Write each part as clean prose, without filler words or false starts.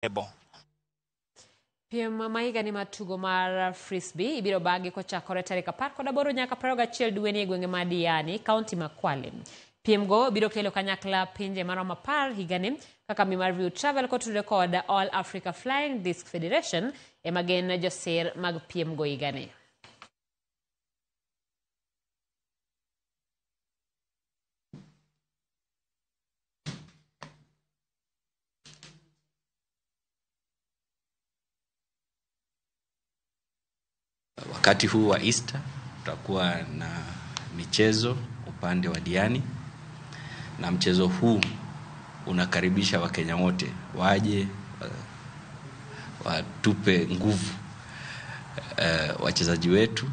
ebo. Piem mahiga ni matugo mar frisbee ibiro bagi kochakore tarik 18 nyaka 21 dwe ni e gwenge ma Diani, kaunti ma Kwale. Piem go biro kelo kanyakla pinje maromo 10 higani kaka mar View Travel kotudore kod All Africa Flying Disc Federation emagen josir mag piem go higani. Wakati huu wa Easter tutakuwa na michezo upande wa Diani, na mchezo huu unakaribisha Wakenya wote waje watupe nguvu, wachezaji wetu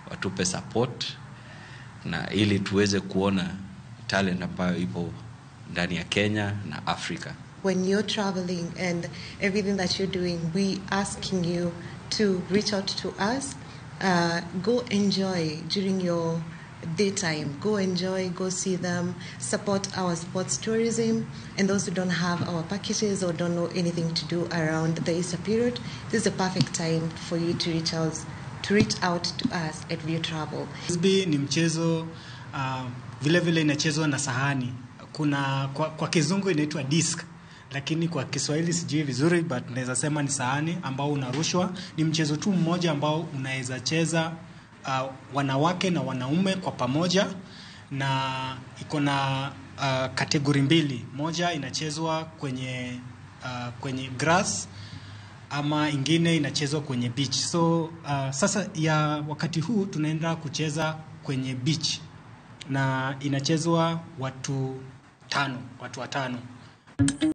watupe support, na ili tuweze kuona talent ambayo ipo ndani ya Kenya na Afrika. When you're traveling and everything that you're doing, we asking you to reach out to us. Go enjoy during your daytime. Go enjoy, go see them, support our sports tourism. And those who don't have our packages or don't know anything to do around the Easter period, this is a perfect time for you to reach out to us at View Travel. Frisbee ni mchezo vile vile inachezwa na sahani. Kwa kizungu inaitwa disc, lakini kwa Kiswahili sijui vizuri, but naweza sema ni sahani ambao unarushwa. Ni mchezo tu mmoja ambao unaweza cheza wanawake na wanaume kwa pamoja, na iko na kategori mbili. Moja inachezwa kwenye grass, ama ingine inachezwa kwenye beach. So sasa ya wakati huu tunaenda kucheza kwenye beach, na inachezwa watu watano.